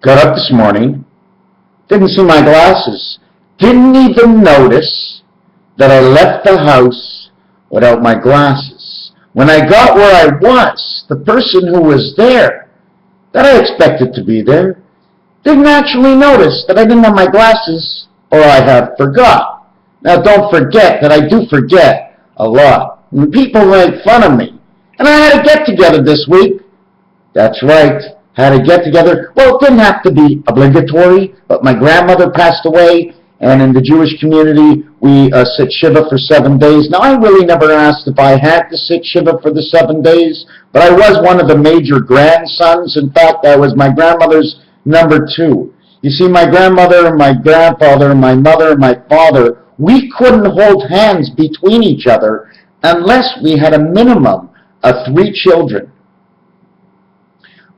Got up this morning, didn't see my glasses, didn't even notice that I left the house without my glasses. When I got where I was, the person who was there, that I expected to be there, didn't actually notice that I didn't have my glasses, or I had forgot. Now don't forget that I do forget a lot. And people make fun of me. And I had a get-together this week. That's right, had a get-together. Well, it didn't have to be obligatory, but my grandmother passed away, and in the Jewish community, we sit Shiva for 7 days. Now, I really never asked if I had to sit Shiva for the 7 days, but I was one of the major grandsons. In fact, I was my grandmother's number 2. You see, my grandmother and my grandfather and my mother and my father, we couldn't hold hands between each other unless we had a minimum of 3 children.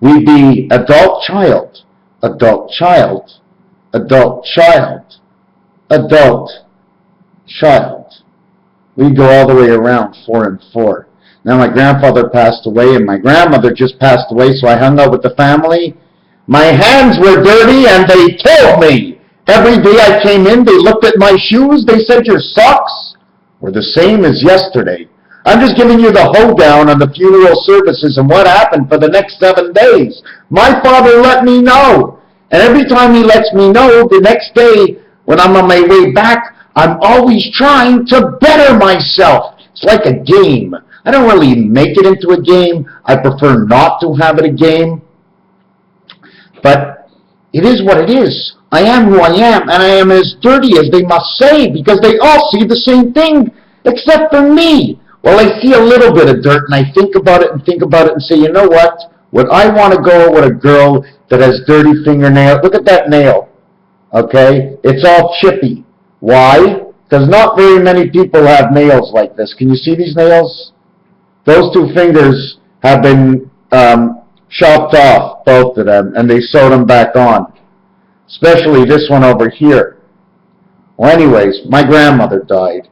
We'd be adult child, adult child, adult child, adult child. We'd go all the way around, 4 and 4. Now my grandfather passed away and my grandmother just passed away, so I hung out with the family. My hands were dirty and they told me. Every day I came in, they looked at my shoes, they said your socks were the same as yesterday. I'm just giving you the hoedown on the funeral services and what happened for the next 7 days. My father let me know. And every time he lets me know, the next day when I'm on my way back, I'm always trying to better myself. It's like a game. I don't really make it into a game. I prefer not to have it a game. But it is what it is. I am who I am, and I am as dirty as they must say, because they all see the same thing, except for me. Well, I see a little bit of dirt, and I think about it and say, you know what? Would I want to go with a girl that has dirty fingernails? Look at that nail, okay? It's all chippy. Why? Because not very many people have nails like this. Can you see these nails? Those 2 fingers have been chopped off, both of them, and they sewed them back on. Especially this one over here. Well, anyways, my grandmother died.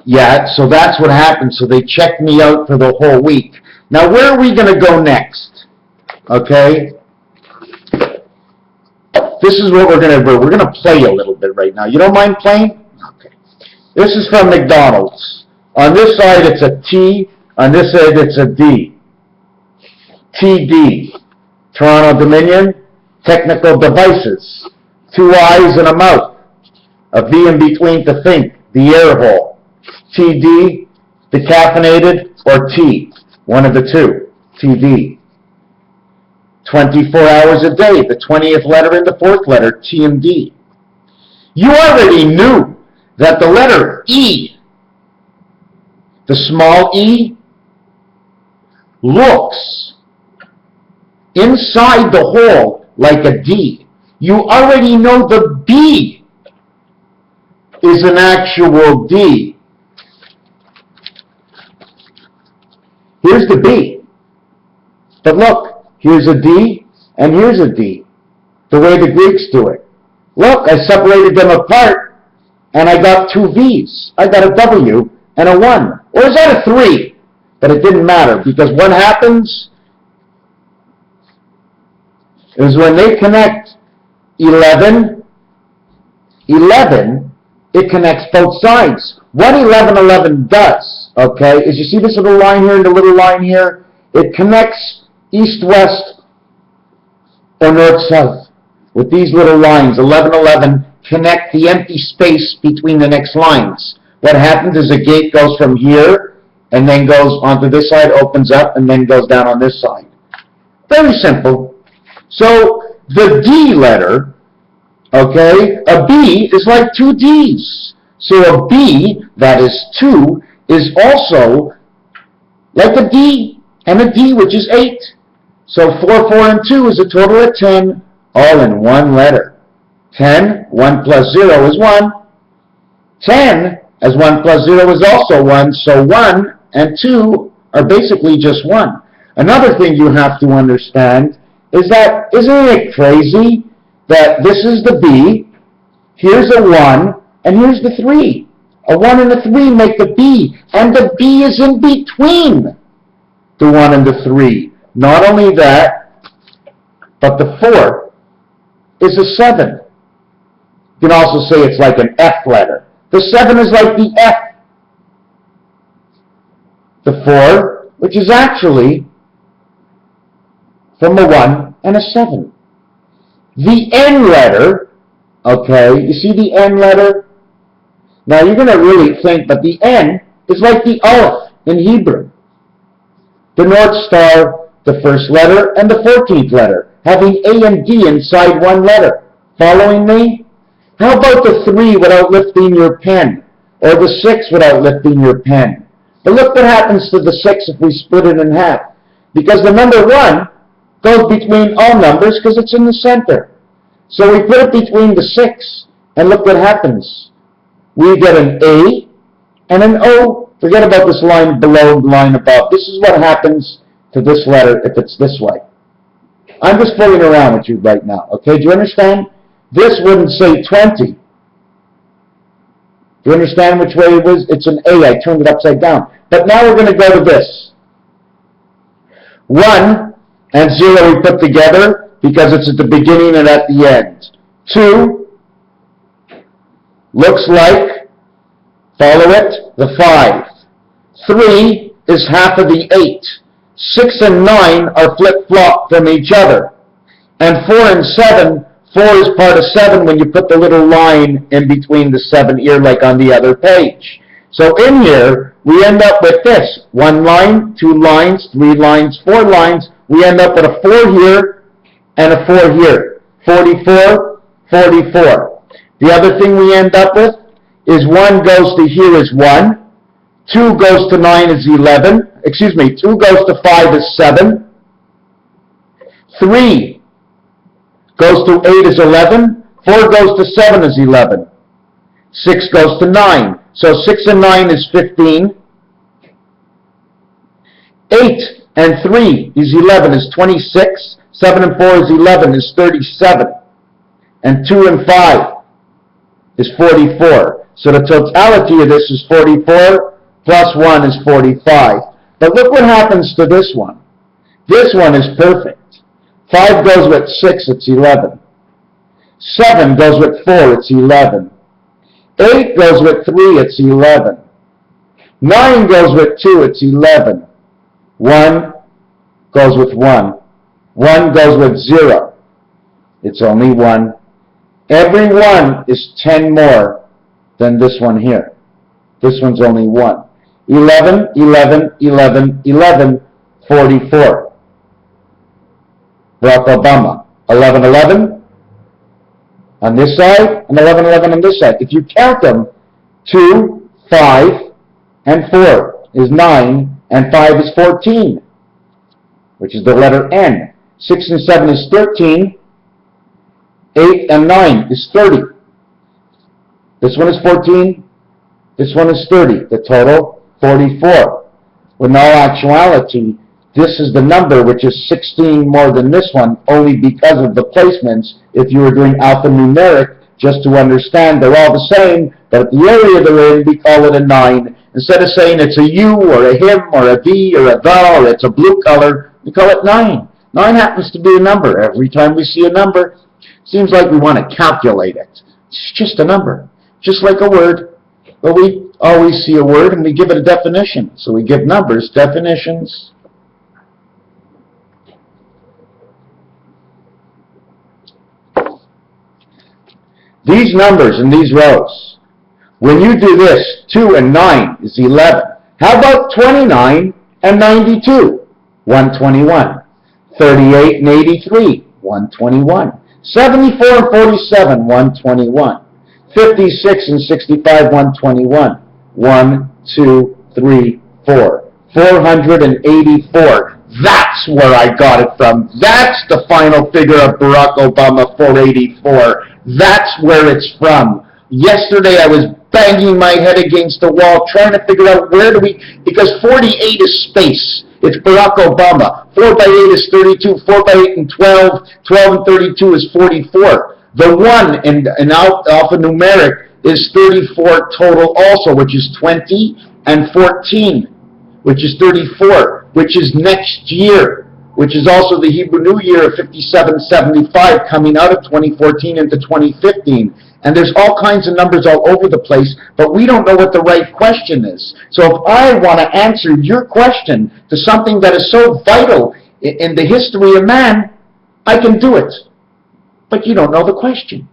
Yeah, so that's what happened. So they checked me out for the whole week. Now, where are we going to go next? Okay? This is what we're going to do. We're going to play a little bit right now. You don't mind playing? Okay. This is from McDonald's. On this side, it's a T. On this side, it's a D. TD. Toronto Dominion. Technical devices. 2 eyes and a mouth. A V in between to think. The air hole. TD. Decaffeinated or T. One of the 2. TD. 24 hours a day. The 20th letter and the 4th letter. T and D. You already knew that the letter E, the small e, looks inside the hole like a D. You already know the B is an actual D. Here's the B. But look, here's a D and here's a D. The way the Greeks do it. Look, I separated them apart and I got 2 V's. I got a W and a 1. Or is that a 3? But it didn't matter, because what happens is when they connect 11, it connects both sides. What 11 does, okay, is you see this little line here and the little line here? It connects east-west or north-south with these little lines. 11 connect the empty space between the next lines. What happens is a gate goes from here and then goes onto this side, opens up, and then goes down on this side. Very simple. So the D letter, okay, a B is like 2 Ds. So a B, that is 2, is also like a D, and a D, which is 8. So 4, 4, and 2 is a total of 10, all in 1 letter. 10, 1 plus 0 is 1. 10, as 1 plus 0 is also 1, so 1 and 2 are basically just 1. Another thing you have to understand is that, isn't it crazy that this is the B, here's a 1, and here's the 3. A 1 and a 3 make the B, and the B is in between. the 1 and the 3. Not only that, but the 4 is a 7. You can also say it's like an F letter. The 7 is like the F. The 4, which is actually from a 1 and a 7. The N letter, okay, you see the N letter? Now you're going to really think, but the N is like the Aleph in Hebrew. The North Star, the first letter, and the 14th letter, having A and D inside one letter. Following me? How about the 3 without lifting your pen? Or the 6 without lifting your pen? But look what happens to the 6 if we split it in half. Because the number 1 goes between all numbers because it's in the center. So we put it between the 6, and look what happens. We get an A and an O. Forget about this line below, the line above. This is what happens to this letter if it's this way. I'm just fooling around with you right now, okay? Do you understand? This wouldn't say 20. Do you understand which way it was? It's an A. I turned it upside down. But now we're going to go to this. 1 and 0 we put together because it's at the beginning and at the end. 2 looks like, follow it, the 5. 3 is half of the 8. 6 and 9 are flip-flop from each other. And 4 and 7, 4 is part of 7 when you put the little line in between the 7 here like on the other page. So in here, we end up with this. 1 line, 2 lines, 3 lines, 4 lines. We end up with a 4 here and a 4 here. 44, 44. The other thing we end up with is 1 goes to here is 1. 2 goes to 9 is 11. 2 goes to 5 is 7. 3 goes to 8 is 11. 4 goes to 7 is 11. 6 goes to 9. So 6 and 9 is 15. 8 and 3 is 11 is 26. 7 and 4 is 11 is 37. And 2 and 5 is 44. So the totality of this is 44 plus 1 is 45. But look what happens to this one. This one is perfect. 5 goes with 6, it's 11. 7 goes with 4, it's 11. 8 goes with 3, it's 11. 9 goes with 2, it's 11. 1 goes with 1. 1 goes with 0. It's only 1. Every 1 is 10 more than this one here. This one's only 1. 11, 11, 11, 11, 44. Barack Obama. 11, 11 on this side, and 11, 11 on this side. If you count them, 2, 5, and 4 is 9, and 5 is 14, which is the letter N. 6 and 7 is 13. 8 and 9 is 30. This one is 14. This one is 30. The total, 44. When in all actuality, this is the number which is 16 more than this one, only because of the placements. If you were doing alphanumeric, just to understand, they're all the same, but at the area they're in, we call it a 9. Instead of saying it's a U or a him or a thee or a thou or it's a blue color, we call it 9. 9 happens to be a number. Every time we see a number, seems like we want to calculate it. It's just a number, just like a word. But we always see a word and we give it a definition. So we give numbers definitions. These numbers in these rows, when you do this, 2 and 9 is 11. How about 29 and 92? 121. 38 and 83? 121. 74 and 47, 121. 56 and 65, 121. 1, 2, 3, 4. 484. That's where I got it from. That's the final figure of Barack Obama, 484. That's where it's from. Yesterday I was banging my head against the wall trying to figure out where do we, because 48 is space. It's Barack Obama. 4 by 8 is 32. 4 by 8 and 12. 12 and 32 is 44. The 1 in alphanumeric is 34 total also, which is 20, and 14, which is 34. which is next year, which is also the Hebrew New Year of 5775 coming out of 2014 into 2015. And there's all kinds of numbers all over the place, but we don't know what the right question is. So if I want to answer your question to something that is so vital in the history of man, I can do it. But you don't know the question.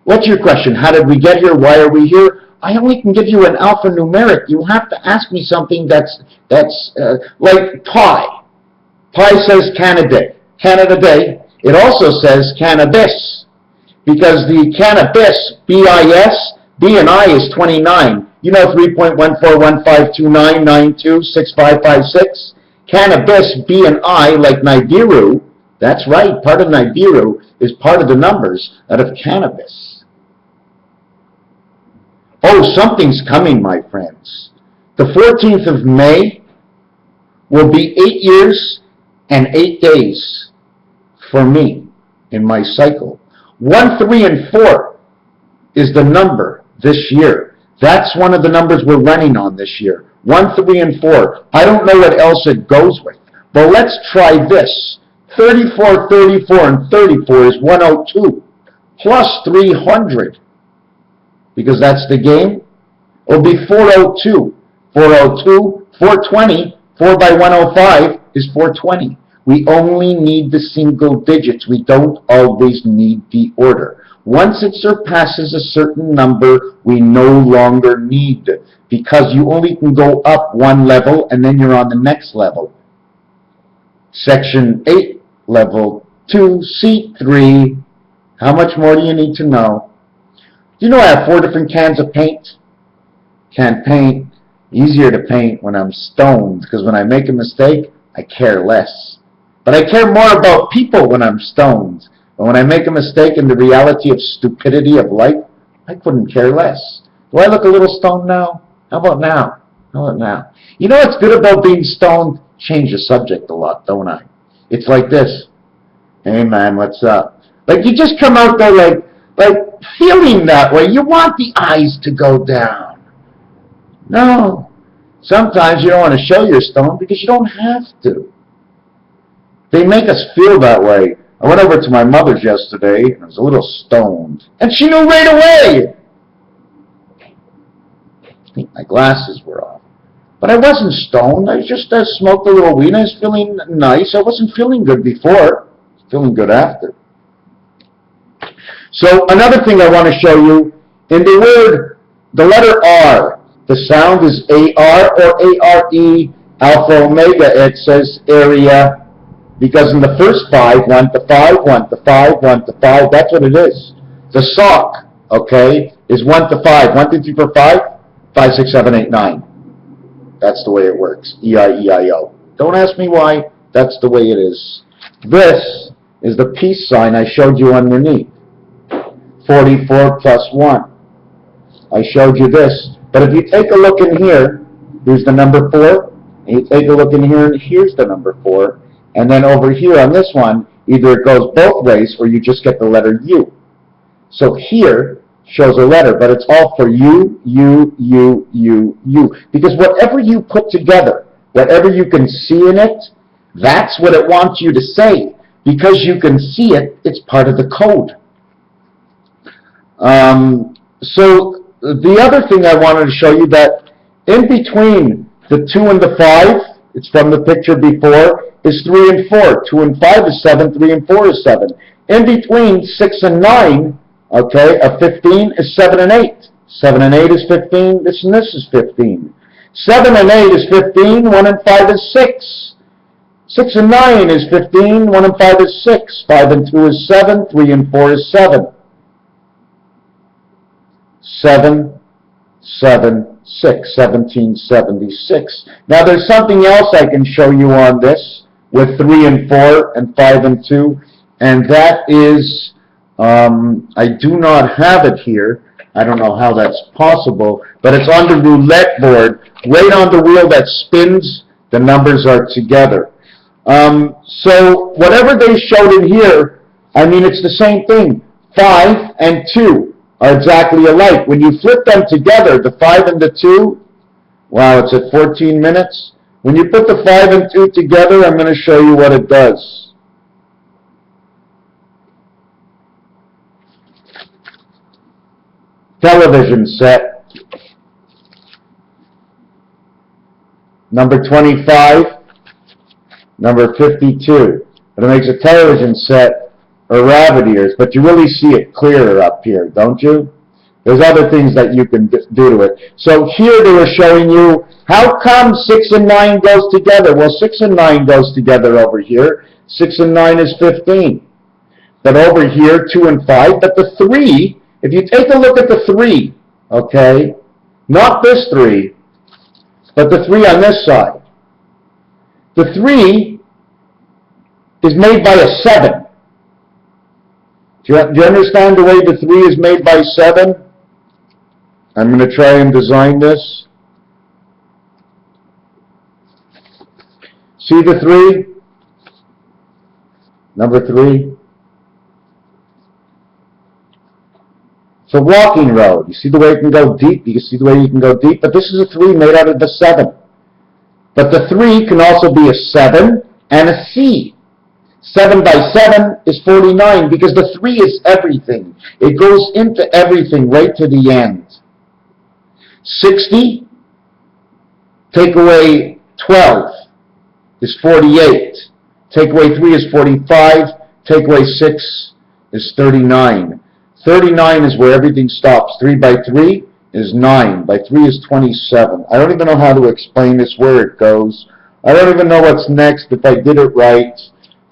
What's your question? How did we get here? Why are we here? I only can give you an alphanumeric. You have to ask me something that's like pi. Pi says Canada Day. It also says cannabis. Because the cannabis, B-I-S, B and I is 29. You know 3.141529926556? Cannabis, B and I, like Nibiru, that's right, part of Nibiru is part of the numbers out of cannabis. Oh, something's coming, my friends. The 14th of May will be 8 years and 8 days for me in my cycle. 1, 3, and 4 is the number this year. That's one of the numbers we're running on this year. 1, 3, and 4. I don't know what else it goes with. But let's try this. 34, 34, and 34 is 102. Plus 300. Because that's the game. It'll be 402. 402, 420. 4 by 105 is 420. We only need the single digits. We don't always need the order. Once it surpasses a certain number, we no longer need it, because you only can go up one level and then you're on the next level. Section 8, level 2, C3. How much more do you need to know? Do you know I have 4 different cans of paint? Can't paint. Easier to paint when I'm stoned, because when I make a mistake, I care less. But I care more about people when I'm stoned. But when I make a mistake in the reality of stupidity of life, I couldn't care less. Do I look a little stoned now? How about now? How about now? You know what's good about being stoned? Change the subject a lot, don't I? It's like this. Hey man, what's up? Like you just come out there like feeling that way. You want the eyes to go down. No. Sometimes you don't want to show you're stoned because you don't have to. They make us feel that way. I went over to my mother's yesterday, and I was a little stoned. And she knew right away! I think my glasses were off. But I wasn't stoned. I just smoked a little weed. I was feeling nice. I wasn't feeling good before. I was feeling good after. So another thing I want to show you, in the word, the letter R, the sound is A-R or A-R-E, alpha omega. It says area. Because in the first 5, 1 to 5, 1 to 5, 1 to 5, that's what it is. The sock, okay, is 1 to 5. 1, 2, 3, 4, 5, 5, 6, 7, 8, 9. That's the way it works. E-I-E-I-O. Don't ask me why. That's the way it is. This is the peace sign I showed you underneath. 44 plus 1. I showed you this. But if you take a look in here, here's the number 4. And you take a look in here, and here's the number 4. And then over here on this one, either it goes both ways or you just get the letter U. So here shows a letter, but it's all for you. Because whatever you put together, whatever you can see in it, that's what it wants you to say. Because you can see it, it's part of the code. So the other thing I wanted to show you, that in between the 2 and the 5, it's from the picture before, is 3 and 4. 2 and 5 is 7, 3 and 4 is 7. In between 6 and 9, okay, of 15 is 7 and 8. 7 and 8 is 15, this and this is 15. 7 and 8 is 15, 1 and 5 is 6. 6 and 9 is 15, 1 and 5 is 6. 5 and 2 is 7, 3 and 4 is 7. 7, 7, 6, 1776. Now there's something else I can show you on this with 3 and 4 and 5 and 2, and that is, I do not have it here. I don't know how that's possible, but it's on the roulette board, right on the wheel that spins, the numbers are together. So whatever they showed in here, I mean, it's the same thing. 5 and 2 are exactly alike. When you flip them together, the 5 and the 2, wow, it's at 14 minutes. When you put the 5 and 2 together, I'm going to show you what it does. Television set. Number 25. Number 52. But it makes a television set or rabbit ears, but you really see it clearer up here, don't you? There's other things that you can do to it. So here they were showing you, how come 6 and 9 goes together? Well, 6 and 9 goes together over here. 6 and 9 is 15. But over here, 2 and 5. But the 3, if you take a look at the 3, okay, not this 3, but the 3 on this side. The 3 is made by a 7. Do you understand the way the 3 is made by 7? I'm going to try and design this. See the 3? Number 3. It's a walking road. You see the way it can go deep? You can see the way you can go deep? But this is a 3 made out of the 7. But the 3 can also be a 7 and a C. 7 by 7 is 49 because the 3 is everything. It goes into everything right to the end. 60, take away 12 is 48. Take away 3 is 45. Take away 6 is 39. 39 is where everything stops. 3 by 3 is 9. By 3 is 27. I don't even know how to explain this, where it goes. I don't even know what's next if I did it right.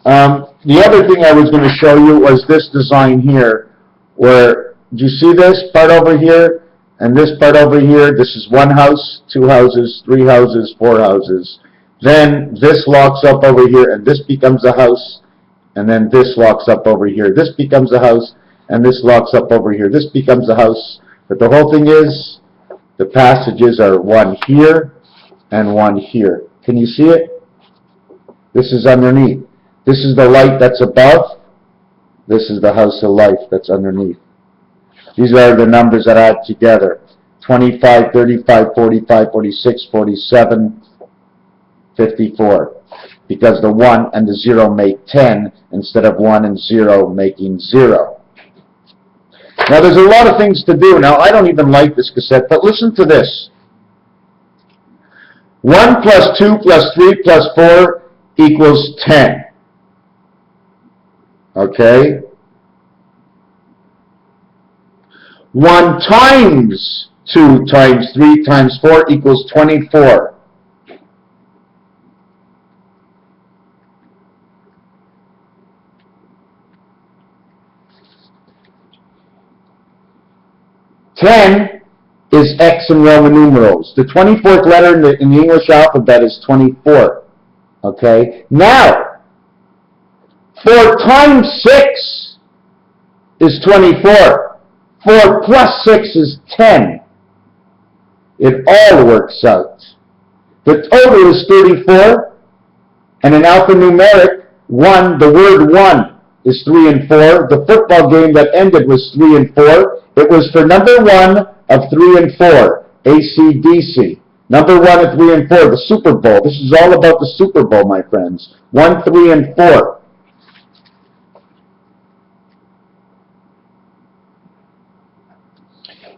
The other thing I was going to show you was this design here, where, do you see this part over here and this part over here? This is 1 house, 2 houses, 3 houses, 4 houses. Then this locks up over here and this becomes a house, and then this locks up over here. This becomes a house and this locks up over here. This becomes a house. But the whole thing is, the passages are 1 here and 1 here. Can you see it? This is underneath. This is the light that's above. This is the house of life that's underneath. These are the numbers that add together. 25, 35, 45, 46, 47, 54. Because the 1 and the 0 make 10 instead of 1 and 0 making 0. Now there's a lot of things to do. Now I don't even like this cassette, but listen to this. 1 plus 2 plus 3 plus 4 equals 10. Okay? 1 times 2 times 3 times 4 equals 24. Ten is X in Roman numerals. The 24th letter in the English alphabet is 24. Okay? Now, 4 times 6 is 24. 4 plus 6 is 10. It all works out. The total is 34, and in alphanumeric, 1, the word 1 is 3 and 4. The football game that ended was 3 and 4. It was for number 1 of 3 and 4, AC/DC. Number 1 of 3 and 4, the Super Bowl. This is all about the Super Bowl, my friends. 1, 3, and 4.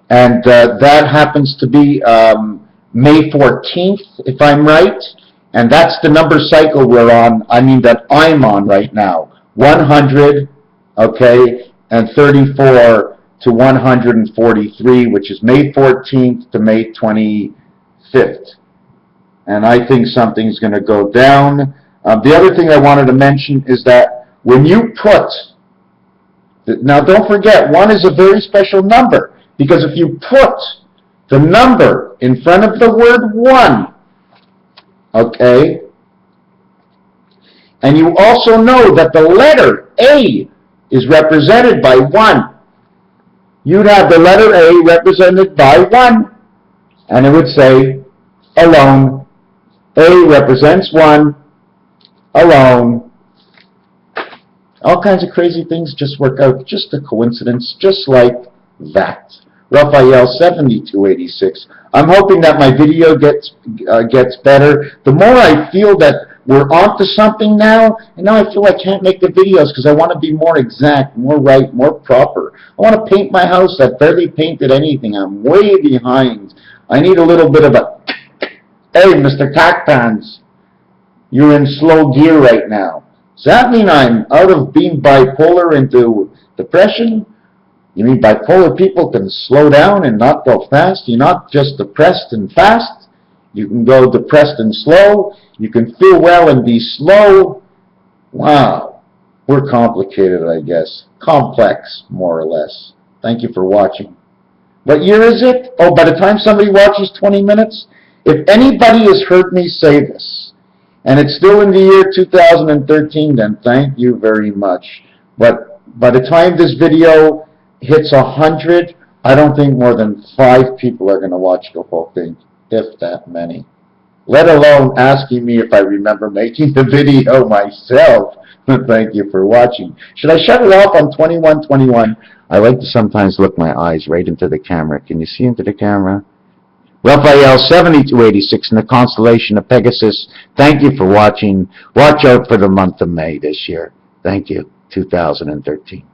And that happens to be May 14th, if I'm right. And that's the number cycle we're on, that I'm on right now. 100, okay, and 34 to 143, which is May 14th to May 25th. And I think something's going to go down. The other thing I wanted to mention is that when you put, now don't forget, 1 is a very special number, because if you put the number in front of the word 1, okay, and you also know that the letter A is represented by 1, you'd have the letter A represented by 1, and it would say alone. A represents 1, alone. All kinds of crazy things just work out, just a coincidence, just like that. Raphael 7286. I'm hoping that my video gets better. The more I feel that we're onto something now, and now I feel I can't make the videos because I want to be more exact, more right, more proper. I want to paint my house. I've barely painted anything. I'm way behind. I need a little bit of a, hey, Mr. Cockpans, you're in slow gear right now. Does that mean I'm out of being bipolar into depression? You mean bipolar people can slow down and not go fast? You're not just depressed and fast. You can go depressed and slow. You can feel well and be slow. Wow. We're complicated, I guess. Complex, more or less. Thank you for watching. What year is it? Oh, by the time somebody watches 20 minutes, if anybody has heard me say this, and it's still in the year 2013, then thank you very much. But by the time this video hits 100, I don't think more than 5 people are going to watch the whole thing, if that many. Let alone asking me if I remember making the video myself. Thank you for watching. Should I shut it off on 2121? I like to sometimes look my eyes right into the camera. Can you see into the camera? Raphael 7286 in the constellation of Pegasus. Thank you for watching. Watch out for the month of May this year. Thank you. 2013.